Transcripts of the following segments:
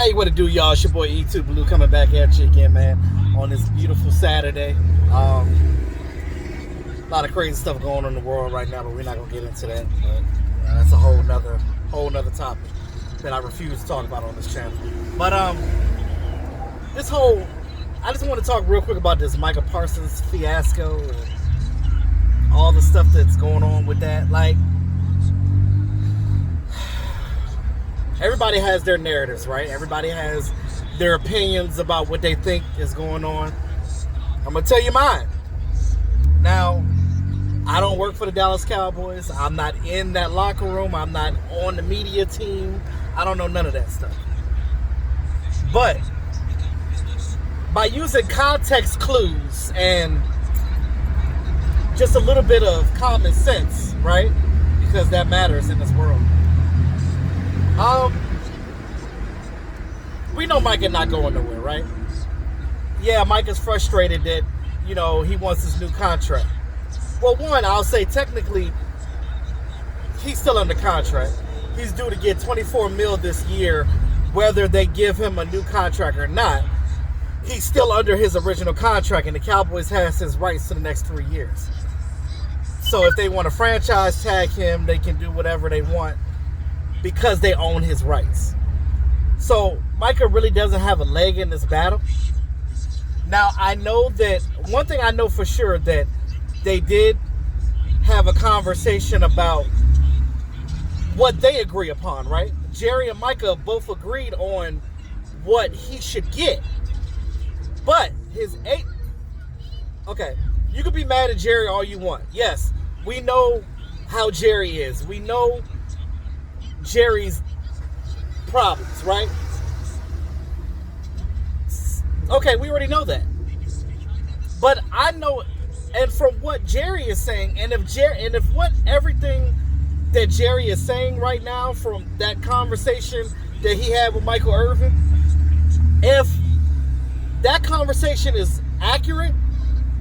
Hey, what it do, y'all? It's your boy E2 Blue coming back at you again, man, on this beautiful Saturday. A lot of crazy stuff going on in the world right now, but we're not gonna get into that. But that's a whole nother topic that I refuse to talk about on this channel. But I just want to talk real quick about this Micah Parsons fiasco and all the stuff that's going on with that. Like, everybody has their narratives, right? Everybody has their opinions about what they think is going on. I'm going to tell you mine. Now, I don't work for the Dallas Cowboys. I'm not in that locker room. I'm not on the media team. I don't know none of that stuff. But by using context clues and just a little bit of common sense, right? Because that matters in this world. We know Micah not going nowhere, right? Yeah, Micah's frustrated that, he wants his new contract. Well, one, I'll say technically, he's still under contract. He's due to get $24 million this year, whether they give him a new contract or not. He's still under his original contract, and the Cowboys has his rights to the next 3 years. So if they want to franchise tag him, they can do whatever they want, because they own his rights. So Micah really doesn't have a leg in this battle. Now, I know that one thing I know for sure, that they did have a conversation about what they agree upon, right? Jerry and Micah both agreed on what he should get. But okay, you could be mad at Jerry all you want. Yes, we know how Jerry is. We know Jerry's problems, right? Okay, we already know that. But I know, and from what Jerry is saying, and if what everything that Jerry is saying right now from that conversation that he had with Michael Irvin, if that conversation is accurate,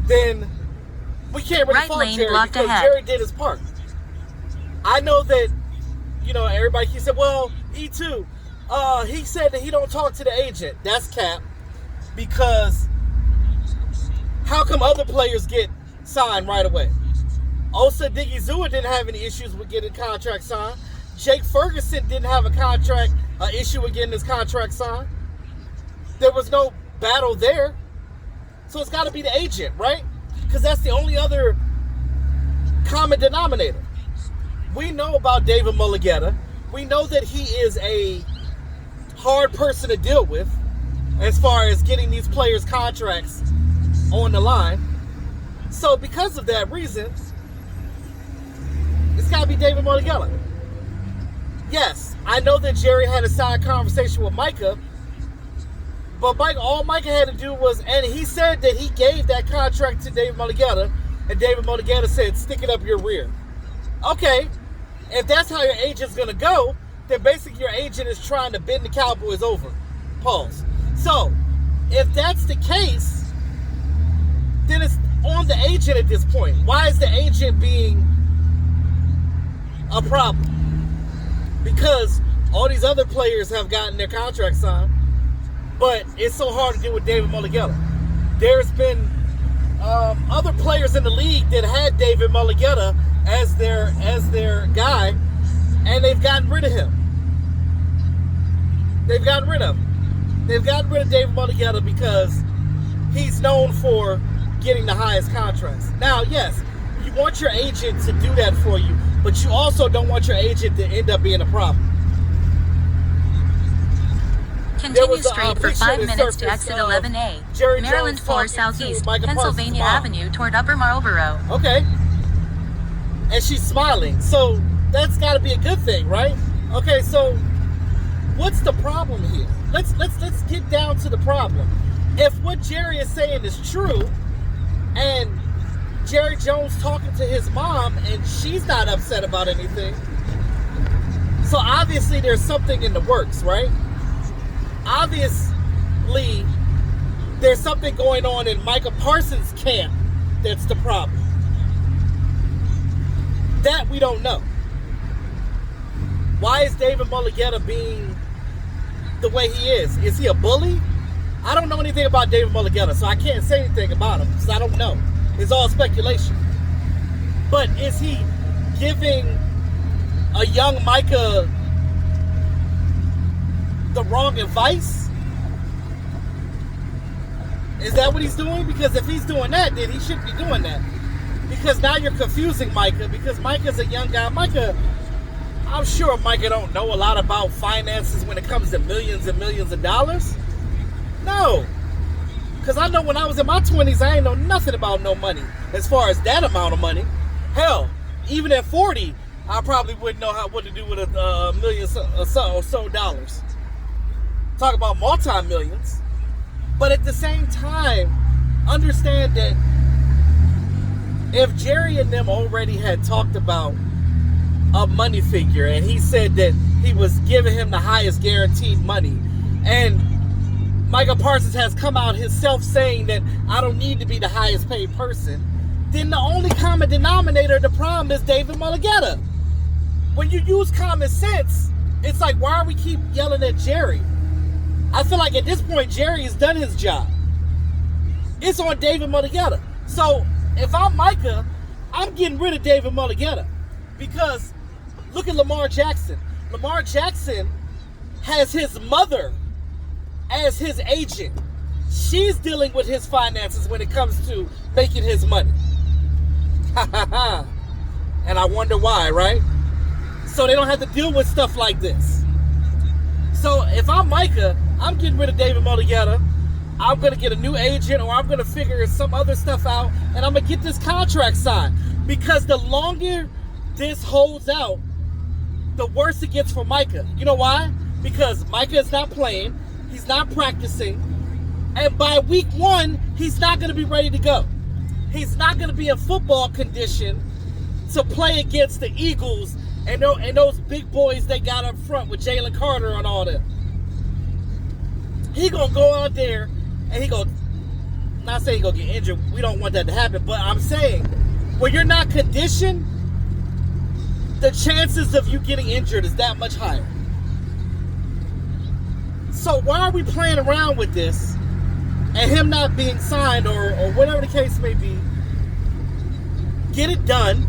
then we can't really fault Jerry, because Jerry did his part. I know that, everybody, he said, well, E2, he said that he don't talk to the agent. That's cap. Because how come other players get signed right away? Osa Digizua didn't have any issues with getting contract signed. Jake Ferguson didn't have an issue with getting his contract signed. There was no battle there. So it's got to be the agent, right? Because that's the only other common denominator. We know about David Mulligetta. We know that he is a hard person to deal with as far as getting these players' contracts on the line. So because of that reason, it's got to be David Mulligetta. Yes, I know that Jerry had a side conversation with Micah, but all Micah had to do was, and he said that he gave that contract to David Mulligetta, and David Mulligetta said, stick it up your rear. Okay, if that's how your agent's going to go, then basically your agent is trying to bend the Cowboys over. Pause. So, if that's the case, then it's on the agent at this point. Why is the agent being a problem? Because all these other players have gotten their contract signed, but it's so hard to deal with David Mulligetta. There's been other players in the league that had David Mulligetta as their guy, and they've gotten rid of him. They've gotten rid of David Mulligetta because he's known for getting the highest contracts. Now, yes, you want your agent to do that for you, but you also don't want your agent to end up being a problem. Continue straight for 5 minutes to exit 11A, Maryland 4 Southeast, Pennsylvania Avenue toward Upper Marlboro. Okay. And she's smiling, so that's got to be a good thing, right? Okay, so what's the problem here? Let's get down to the problem. If what Jerry is saying is true, and Jerry Jones talking to his mom, and she's not upset about anything, so obviously there's something in the works, right? Obviously, there's something going on in Micah Parsons' camp that's the problem. That we don't know. Why is David Mulligetta being the way he is. Is he a bully? I don't know anything about David Mulligetta, so I can't say anything about him because I don't know. It's all speculation. But is he giving a young Micah the wrong advice? Is that what he's doing? Because if he's doing that, then he shouldn't be doing that. Because now you're confusing Micah, because Micah's a young guy. Micah, I'm sure Micah don't know a lot about finances when it comes to millions and millions of dollars. No. Because I know when I was in my 20s, I ain't know nothing about no money as far as that amount of money. Hell, even at 40, I probably wouldn't know what to do with a million or so dollars. Talk about multi-millions. But at the same time, understand that if Jerry and them already had talked about a money figure, and he said that he was giving him the highest guaranteed money, and Micah Parsons has come out himself saying that I don't need to be the highest paid person, then the only common denominator of the problem is David Mulligetta. When you use common sense, it's like, why are we keep yelling at Jerry? I feel like at this point, Jerry has done his job. It's on David Mulligetta. So if I'm Micah, I'm getting rid of David Mulligetta. Because look at Lamar Jackson. Lamar Jackson has his mother as his agent. She's dealing with his finances when it comes to making his money. And I wonder why, right? So they don't have to deal with stuff like this. So if I'm Micah, I'm getting rid of David Mulligetta. I'm going to get a new agent, or I'm going to figure some other stuff out, and I'm going to get this contract signed. Because the longer this holds out, the worse it gets for Micah. You know why? Because Micah is not playing. He's not practicing. And by week 1, he's not going to be ready to go. He's not going to be in football condition to play against the Eagles and those big boys they got up front with Jalen Carter and all that. He going to go out there and he going to, not saying he going to get injured. We don't want that to happen. But I'm saying, when you're not conditioned, the chances of you getting injured is that much higher. So why are we playing around with this and him not being signed or whatever the case may be? Get it done.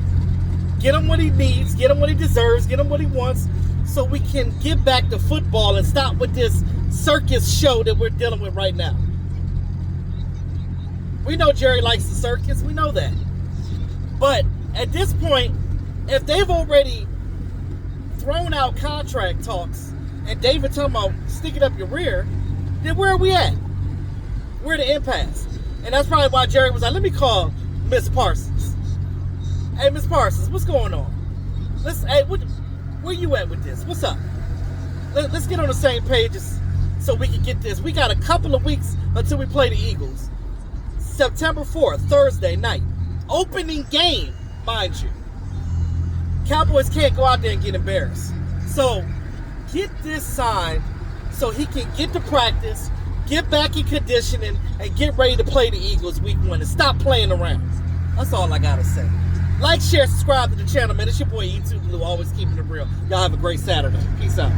Get him what he needs. Get him what he deserves. Get him what he wants, so we can get back to football and stop with this circus show that we're dealing with right now. We know Jerry likes the circus. We know that. But at this point, if they've already thrown out contract talks and David talking about sticking up your rear, then where are we at? We're at an impasse. And that's probably why Jerry was like, let me call Miss Parsons. Hey, Miss Parsons, what's going on? Where you at with this? What's up? Let's get on the same page so we can get this. We got a couple of weeks until we play the Eagles. September 4th, Thursday night. Opening game, mind you. Cowboys can't go out there and get embarrassed. So get this signed so he can get to practice, get back in conditioning, and get ready to play the Eagles week 1 and stop playing around. That's all I gotta say. Like, share, subscribe to the channel, man. It's your boy YouTube Blue, always keeping it real. Y'all have a great Saturday. Peace out.